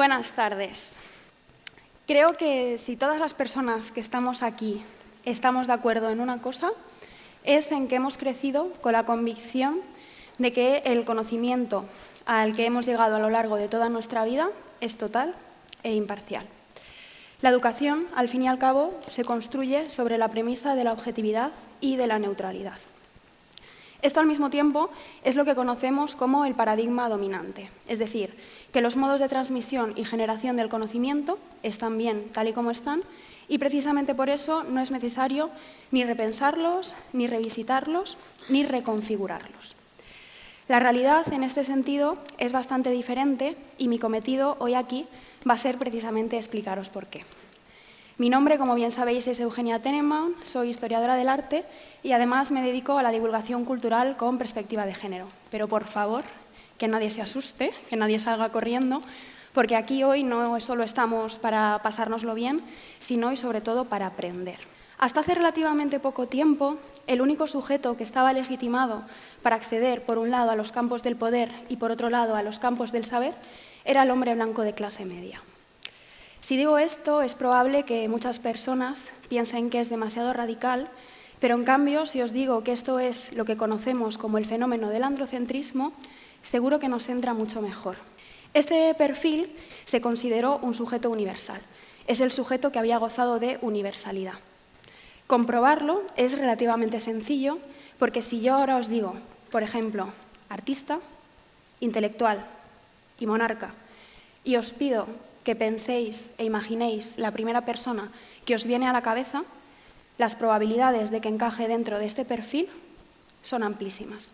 buenas tardes. Creo que si todas las personas que estamos aquí estamos de acuerdo en una cosa, es en que hemos crecido con la convicción de que el conocimiento al que hemos llegado a lo largo de toda nuestra vida es total e imparcial. La educación, al fin y al cabo, se construye sobre la premisa de la objetividad y de la neutralidad. Esto, al mismo tiempo, es lo que conocemos como el paradigma dominante, es decir, que los modos de transmisión y generación del conocimiento están bien tal y como están y precisamente por eso no es necesario ni repensarlos, ni revisitarlos, ni reconfigurarlos. La realidad, en este sentido, es bastante diferente y mi cometido hoy aquí va a ser precisamente explicaros por qué. Mi nombre, como bien sabéis, es Eugenia Tenenbaum, soy historiadora del arte y además me dedico a la divulgación cultural con perspectiva de género. Pero por favor, que nadie se asuste, que nadie salga corriendo, porque aquí hoy no solo estamos para pasárnoslo bien, sino y sobre todo para aprender. Hasta hace relativamente poco tiempo, el único sujeto que estaba legitimado para acceder, por un lado, a los campos del poder y, por otro lado, a los campos del saber, era el hombre blanco de clase media. Si digo esto, es probable que muchas personas piensen que es demasiado radical, pero en cambio, si os digo que esto es lo que conocemos como el fenómeno del androcentrismo, seguro que nos entra mucho mejor. Este perfil se consideró un sujeto universal. Es el sujeto que había gozado de universalidad. Comprobarlo es relativamente sencillo, porque si yo ahora os digo, por ejemplo, artista, intelectual y monarca, y os pido que penséis e imaginéis la primera persona que os viene a la cabeza, las probabilidades de que encaje dentro de este perfil son amplísimas.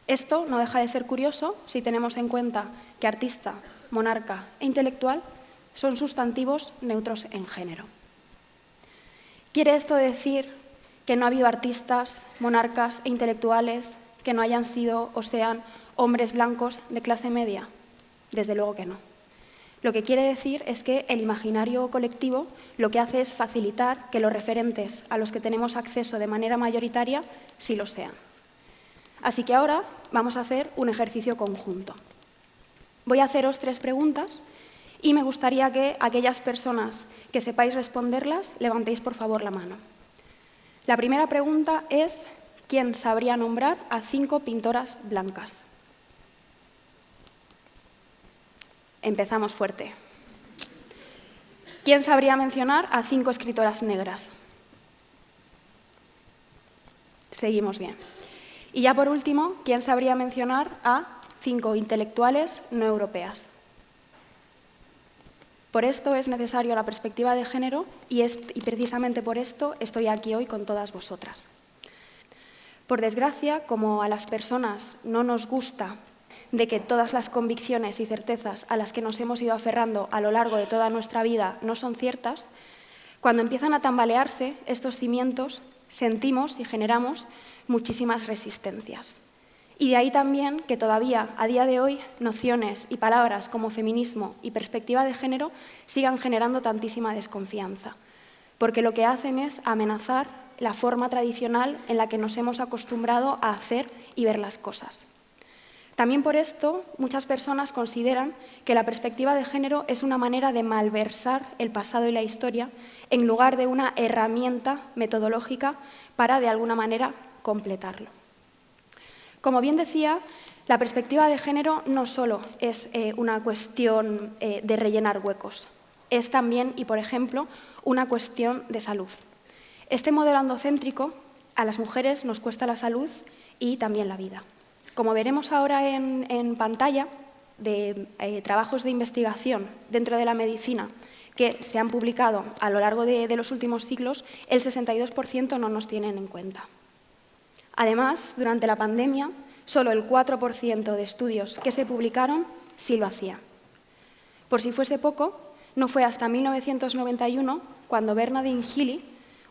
Esto no deja de ser curioso si tenemos en cuenta que artista, monarca e intelectual son sustantivos neutros en género. ¿Quiere esto decir que no ha habido artistas, monarcas e intelectuales que no hayan sido o sean hombres blancos de clase media? Desde luego que no. Lo que quiere decir es que el imaginario colectivo lo que hace es facilitar que los referentes a los que tenemos acceso de manera mayoritaria sí lo sean. Así que ahora vamos a hacer un ejercicio conjunto. Voy a haceros 3 preguntas y me gustaría que aquellas personas que sepáis responderlas levantéis por favor la mano. La primera pregunta es: ¿quién sabría nombrar a 5 pintoras blancas? Empezamos fuerte. ¿Quién sabría mencionar a 5 escritoras negras? Seguimos bien. Y ya por último, ¿quién sabría mencionar a 5 intelectuales no europeas? Por esto es necesaria la perspectiva de género y precisamente por esto estoy aquí hoy con todas vosotras. Por desgracia, como a las personas no nos gusta de que todas las convicciones y certezas a las que nos hemos ido aferrando a lo largo de toda nuestra vida no son ciertas, cuando empiezan a tambalearse estos cimientos, sentimos y generamos muchísimas resistencias. Y de ahí también que todavía, a día de hoy, nociones y palabras como feminismo y perspectiva de género sigan generando tantísima desconfianza, porque lo que hacen es amenazar la forma tradicional en la que nos hemos acostumbrado a hacer y ver las cosas. También por esto, muchas personas consideran que la perspectiva de género es una manera de malversar el pasado y la historia en lugar de una herramienta metodológica para, de alguna manera, completarlo. Como bien decía, la perspectiva de género no solo es una cuestión de rellenar huecos, es también, y por ejemplo, una cuestión de salud. Este modelo androcéntrico a las mujeres nos cuesta la salud y también la vida. Como veremos ahora en pantalla, de trabajos de investigación dentro de la medicina que se han publicado a lo largo de los últimos siglos, el 62% no nos tienen en cuenta. Además, durante la pandemia, solo el 4% de estudios que se publicaron sí lo hacían. Por si fuese poco, no fue hasta 1991 cuando Bernadine Healy,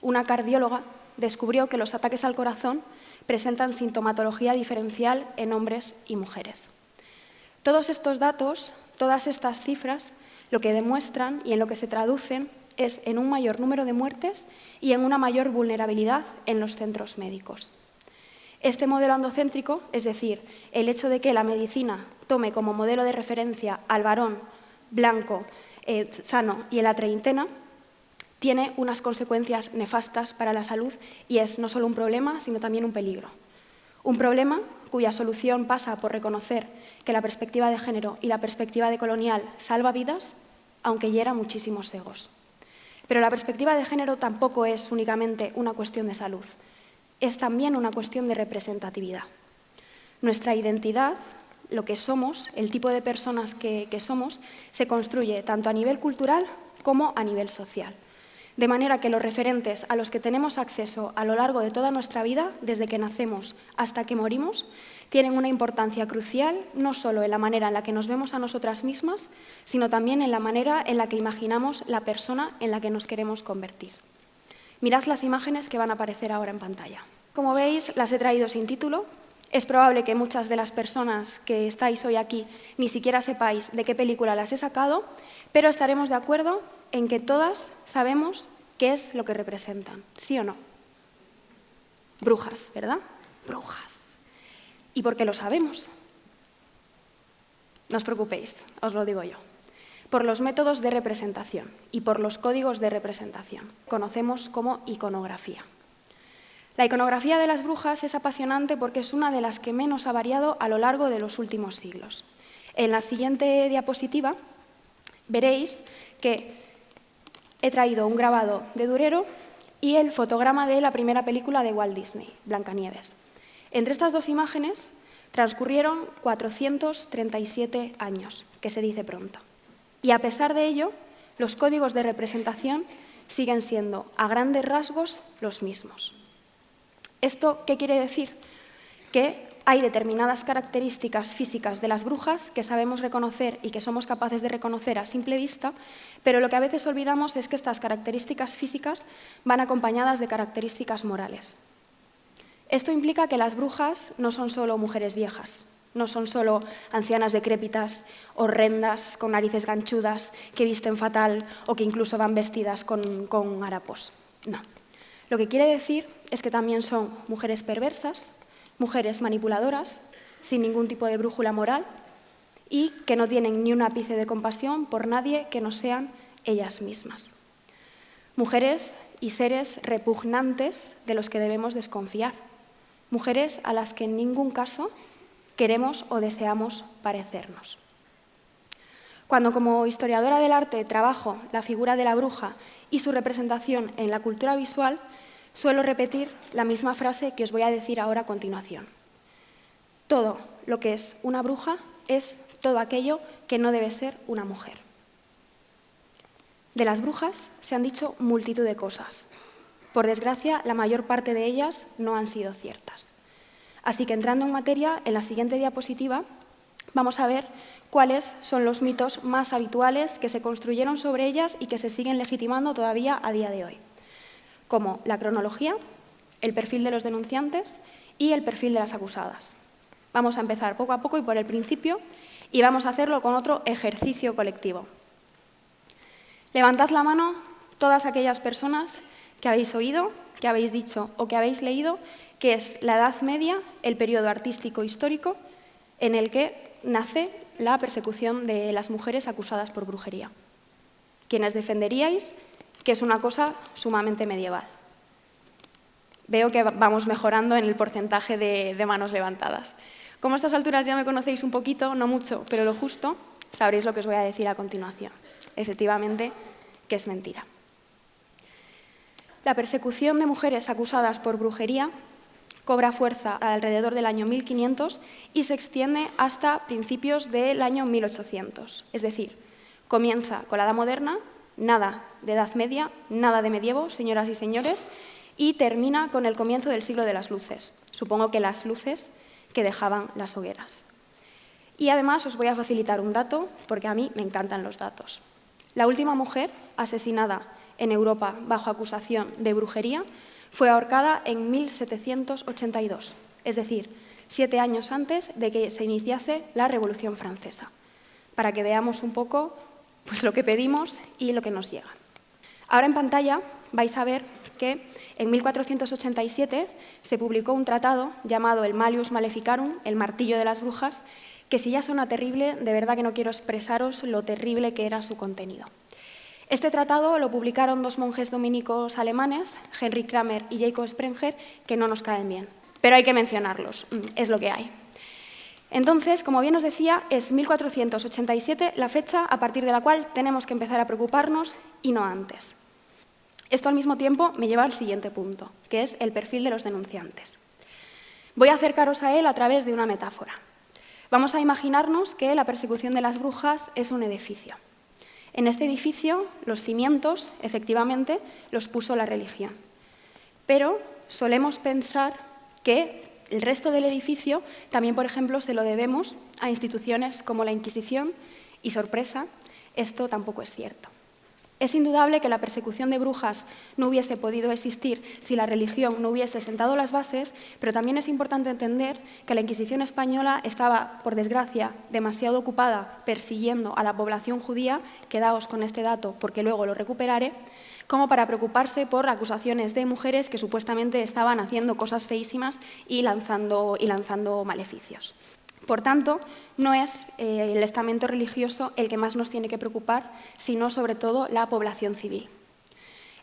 una cardióloga, descubrió que los ataques al corazón presentan sintomatología diferencial en hombres y mujeres. Todos estos datos, todas estas cifras, lo que demuestran y en lo que se traducen es en un mayor número de muertes y en una mayor vulnerabilidad en los centros médicos. Este modelo androcéntrico, es decir, el hecho de que la medicina tome como modelo de referencia al varón blanco, sano y en la treintena, tiene unas consecuencias nefastas para la salud y es no solo un problema, sino también un peligro. Un problema cuya solución pasa por reconocer que la perspectiva de género y la perspectiva decolonial salva vidas, aunque hiera muchísimos egos. Pero la perspectiva de género tampoco es únicamente una cuestión de salud, es también una cuestión de representatividad. Nuestra identidad, lo que somos, el tipo de personas que somos, se construye tanto a nivel cultural como a nivel social. De manera que los referentes a los que tenemos acceso a lo largo de toda nuestra vida, desde que nacemos hasta que morimos, tienen una importancia crucial no solo en la manera en la que nos vemos a nosotras mismas, sino también en la manera en la que imaginamos la persona en la que nos queremos convertir. Mirad las imágenes que van a aparecer ahora en pantalla. Como veis, las he traído sin título. Es probable que muchas de las personas que estáis hoy aquí ni siquiera sepáis de qué película las he sacado, pero estaremos de acuerdo en que todas sabemos qué es lo que representan, ¿sí o no? Brujas, ¿verdad? Brujas. ¿Y por qué lo sabemos? No os preocupéis, os lo digo yo. Por los métodos de representación y por los códigos de representación. Conocemos como iconografía. La iconografía de las brujas es apasionante porque es una de las que menos ha variado a lo largo de los últimos siglos. En la siguiente diapositiva veréis que he traído un grabado de Durero y el fotograma de la primera película de Walt Disney, Blancanieves. Entre estas dos imágenes transcurrieron 437 años, que se dice pronto. Y a pesar de ello, los códigos de representación siguen siendo, a grandes rasgos, los mismos. ¿Esto qué quiere decir? Que hay determinadas características físicas de las brujas que sabemos reconocer y que somos capaces de reconocer a simple vista, pero lo que a veces olvidamos es que estas características físicas van acompañadas de características morales. Esto implica que las brujas no son solo mujeres viejas, no son solo ancianas decrépitas, horrendas, con narices ganchudas, que visten fatal o que incluso van vestidas con harapos. No. Lo que quiere decir es que también son mujeres perversas, mujeres manipuladoras, sin ningún tipo de brújula moral y que no tienen ni un ápice de compasión por nadie que no sean ellas mismas. Mujeres y seres repugnantes de los que debemos desconfiar. Mujeres a las que en ningún caso queremos o deseamos parecernos. Cuando como historiadora del arte trabajo la figura de la bruja y su representación en la cultura visual, suelo repetir la misma frase que os voy a decir ahora a continuación. Todo lo que es una bruja es todo aquello que no debe ser una mujer. De las brujas se han dicho multitud de cosas. Por desgracia, la mayor parte de ellas no han sido ciertas. Así que entrando en materia, en la siguiente diapositiva vamos a ver cuáles son los mitos más habituales que se construyeron sobre ellas y que se siguen legitimando todavía a día de hoy, como la cronología, el perfil de los denunciantes y el perfil de las acusadas. Vamos a empezar poco a poco y por el principio y vamos a hacerlo con otro ejercicio colectivo. Levantad la mano todas aquellas personas que habéis oído, que habéis dicho o que habéis leído que es la Edad Media, el periodo artístico histórico en el que nace la persecución de las mujeres acusadas por brujería. Quienes defenderíais que es una cosa sumamente medieval. Veo que vamos mejorando en el porcentaje de manos levantadas. Como a estas alturas ya me conocéis un poquito, no mucho, pero lo justo, sabréis lo que os voy a decir a continuación. Efectivamente, que es mentira. La persecución de mujeres acusadas por brujería cobra fuerza alrededor del año 1500 y se extiende hasta principios del año 1800. Es decir, comienza con la Edad Moderna, nada de Edad Media, nada de medievo, señoras y señores, y termina con el comienzo del siglo de las luces. Supongo que las luces que dejaban las hogueras. Y además os voy a facilitar un dato, porque a mí me encantan los datos. La última mujer asesinada en Europa bajo acusación de brujería fue ahorcada en 1782, es decir, 7 años antes de que se iniciase la Revolución Francesa, para que veamos un poco pues, lo que pedimos y lo que nos llega. Ahora en pantalla vais a ver que en 1487 se publicó un tratado llamado el Malleus Maleficarum, el martillo de las brujas, que si ya suena terrible, de verdad que no quiero expresaros lo terrible que era su contenido. Este tratado lo publicaron dos monjes dominicos alemanes, Heinrich Kramer y Jacob Sprenger, que no nos caen bien, pero hay que mencionarlos, es lo que hay. Entonces, como bien os decía, es 1487 la fecha a partir de la cual tenemos que empezar a preocuparnos y no antes. Esto al mismo tiempo me lleva al siguiente punto, que es el perfil de los denunciantes. Voy a acercaros a él a través de una metáfora. Vamos a imaginarnos que la persecución de las brujas es un edificio. En este edificio, los cimientos, efectivamente, los puso la religión. Pero solemos pensar que el resto del edificio también, por ejemplo, se lo debemos a instituciones como la Inquisición y, sorpresa, esto tampoco es cierto. Es indudable que la persecución de brujas no hubiese podido existir si la religión no hubiese sentado las bases, pero también es importante entender que la Inquisición española estaba, por desgracia, demasiado ocupada persiguiendo a la población judía, quedaos con este dato porque luego lo recuperaré, como para preocuparse por acusaciones de mujeres que supuestamente estaban haciendo cosas feísimas y lanzando maleficios. Por tanto, no es el estamento religioso el que más nos tiene que preocupar, sino sobre todo la población civil.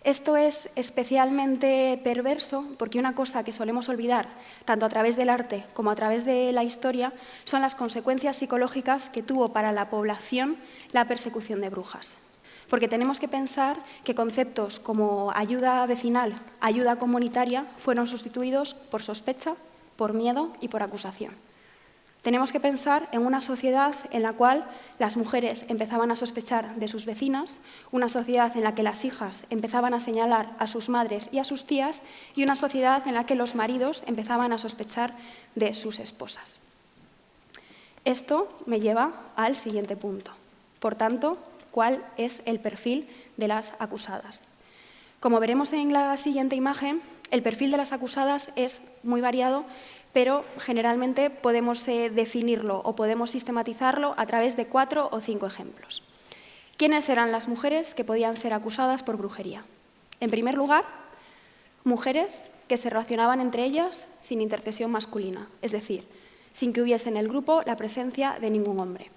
Esto es especialmente perverso porque una cosa que solemos olvidar, tanto a través del arte como a través de la historia, son las consecuencias psicológicas que tuvo para la población la persecución de brujas. Porque tenemos que pensar que conceptos como ayuda vecinal, ayuda comunitaria, fueron sustituidos por sospecha, por miedo y por acusación. Tenemos que pensar en una sociedad en la cual las mujeres empezaban a sospechar de sus vecinas, una sociedad en la que las hijas empezaban a señalar a sus madres y a sus tías, y una sociedad en la que los maridos empezaban a sospechar de sus esposas. Esto me lleva al siguiente punto. Por tanto, ¿cuál es el perfil de las acusadas? Como veremos en la siguiente imagen, el perfil de las acusadas es muy variado, pero generalmente podemos definirlo o podemos sistematizarlo a través de 4 o 5 ejemplos. ¿Quiénes eran las mujeres que podían ser acusadas por brujería? En primer lugar, mujeres que se relacionaban entre ellas sin intercesión masculina, es decir, sin que hubiese en el grupo la presencia de ningún hombre.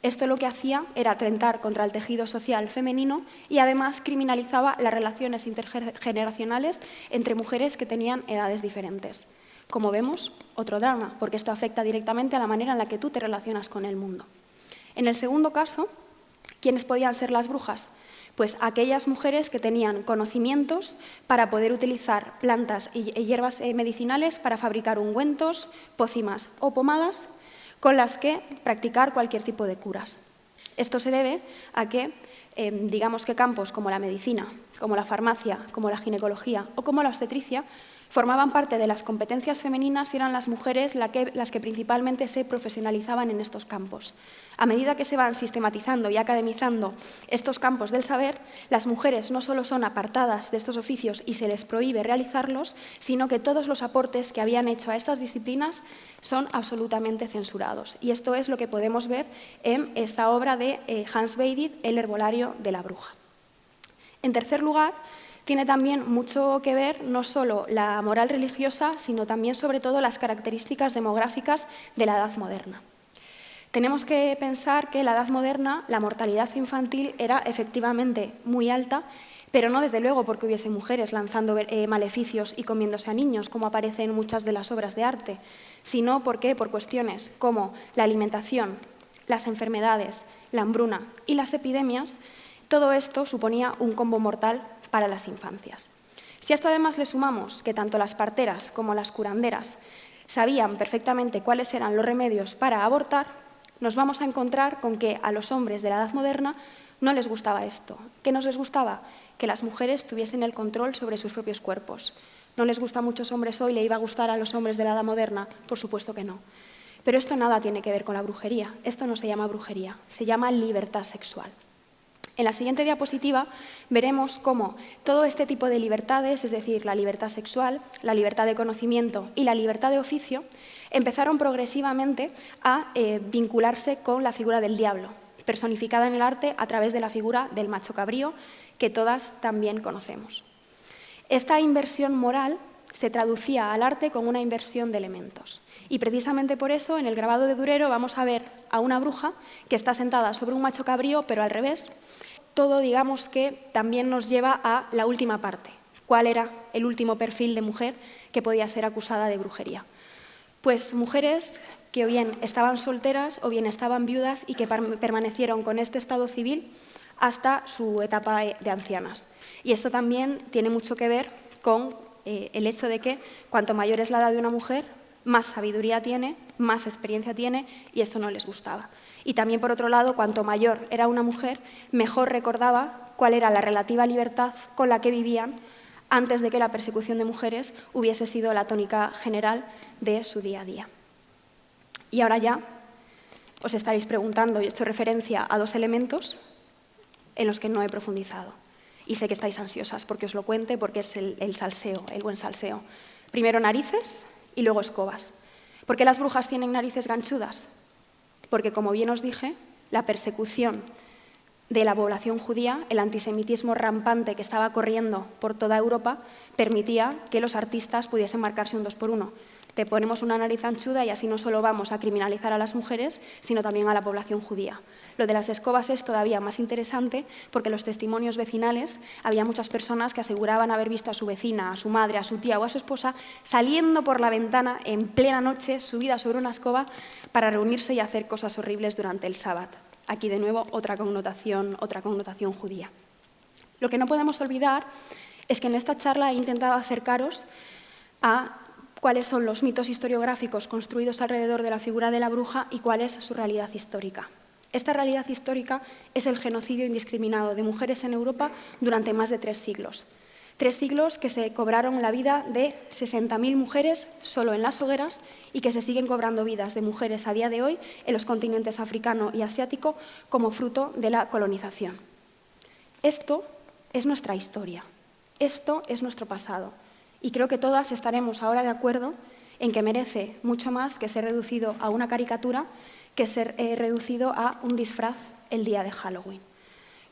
Esto lo que hacía era atentar contra el tejido social femenino y además criminalizaba las relaciones intergeneracionales entre mujeres que tenían edades diferentes. Como vemos, otro drama, porque esto afecta directamente a la manera en la que tú te relacionas con el mundo. En el segundo caso, ¿quiénes podían ser las brujas? Pues aquellas mujeres que tenían conocimientos para poder utilizar plantas y hierbas medicinales para fabricar ungüentos, pócimas o pomadas con las que practicar cualquier tipo de curas. Esto se debe a que, digamos que campos como la medicina, como la farmacia, como la ginecología o como la obstetricia formaban parte de las competencias femeninas y eran las mujeres las que principalmente se profesionalizaban en estos campos. A medida que se van sistematizando y academizando estos campos del saber, las mujeres no solo son apartadas de estos oficios y se les prohíbe realizarlos, sino que todos los aportes que habían hecho a estas disciplinas son absolutamente censurados. Y esto es lo que podemos ver en esta obra de Hans Beidit, El herbolario de la bruja. En tercer lugar, tiene también mucho que ver no solo la moral religiosa, sino también, sobre todo, las características demográficas de la Edad Moderna. Tenemos que pensar que en la Edad Moderna la mortalidad infantil era efectivamente muy alta, pero no desde luego porque hubiese mujeres lanzando maleficios y comiéndose a niños, como aparece en muchas de las obras de arte, sino porque por cuestiones como la alimentación, las enfermedades, la hambruna y las epidemias, todo esto suponía un combo mortal para las infancias. Si a esto además le sumamos que tanto las parteras como las curanderas sabían perfectamente cuáles eran los remedios para abortar, nos vamos a encontrar con que a los hombres de la Edad Moderna no les gustaba esto. ¿Qué nos les gustaba? Que las mujeres tuviesen el control sobre sus propios cuerpos. ¿No les gusta a muchos hombres hoy? ¿Le iba a gustar a los hombres de la Edad Moderna? Por supuesto que no. Pero esto nada tiene que ver con la brujería. Esto no se llama brujería, se llama libertad sexual. En la siguiente diapositiva veremos cómo todo este tipo de libertades, es decir, la libertad sexual, la libertad de conocimiento y la libertad de oficio, empezaron progresivamente a vincularse con la figura del diablo, personificada en el arte a través de la figura del macho cabrío, que todas también conocemos. Esta inversión moral se traducía al arte con una inversión de elementos. Y precisamente por eso, en el grabado de Durero vamos a ver a una bruja que está sentada sobre un macho cabrío, pero al revés. Todo, digamos, que también nos lleva a la última parte. ¿Cuál era el último perfil de mujer que podía ser acusada de brujería? Pues mujeres que o bien estaban solteras o bien estaban viudas y que permanecieron con este estado civil hasta su etapa de ancianas. Y esto también tiene mucho que ver con el hecho de que cuanto mayor es la edad de una mujer, más sabiduría tiene, más experiencia tiene, y esto no les gustaba. Y también, por otro lado, cuanto mayor era una mujer, mejor recordaba cuál era la relativa libertad con la que vivían antes de que la persecución de mujeres hubiese sido la tónica general de su día a día. Y ahora ya os estaréis preguntando, y he hecho referencia a dos elementos en los que no he profundizado. Y sé que estáis ansiosas porque os lo cuente, porque es el salseo, el buen salseo. Primero narices y luego escobas. ¿Por qué las brujas tienen narices ganchudas? Porque, como bien os dije, la persecución de la población judía, el antisemitismo rampante que estaba corriendo por toda Europa, permitía que los artistas pudiesen marcarse un 2x1. Te ponemos una nariz anchuda y así no solo vamos a criminalizar a las mujeres, sino también a la población judía. Lo de las escobas es todavía más interesante porque en los testimonios vecinales había muchas personas que aseguraban haber visto a su vecina, a su madre, a su tía o a su esposa saliendo por la ventana en plena noche, subida sobre una escoba, para reunirse y hacer cosas horribles durante el sábado. Aquí, de nuevo, otra connotación judía. Lo que no podemos olvidar es que en esta charla he intentado acercaros a cuáles son los mitos historiográficos construidos alrededor de la figura de la bruja y cuál es su realidad histórica. Esta realidad histórica es el genocidio indiscriminado de mujeres en Europa durante más de 3 siglos. 3 siglos que se cobraron la vida de 60.000 mujeres solo en las hogueras y que se siguen cobrando vidas de mujeres a día de hoy en los continentes africano y asiático como fruto de la colonización. Esto es nuestra historia, esto es nuestro pasado. Y creo que todas estaremos ahora de acuerdo en que merece mucho más que ser reducido a una caricatura que ser reducido a un disfraz el día de Halloween.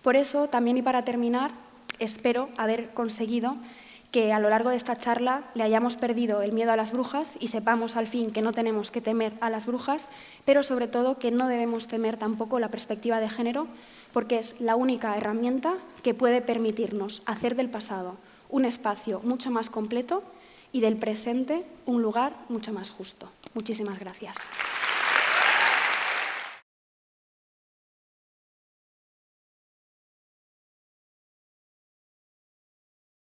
Por eso, también y para terminar, espero haber conseguido que a lo largo de esta charla le hayamos perdido el miedo a las brujas y sepamos al fin que no tenemos que temer a las brujas, pero sobre todo que no debemos temer tampoco la perspectiva de género, porque es la única herramienta que puede permitirnos hacer del pasado un espacio mucho más completo y del presente un lugar mucho más justo. Muchísimas gracias.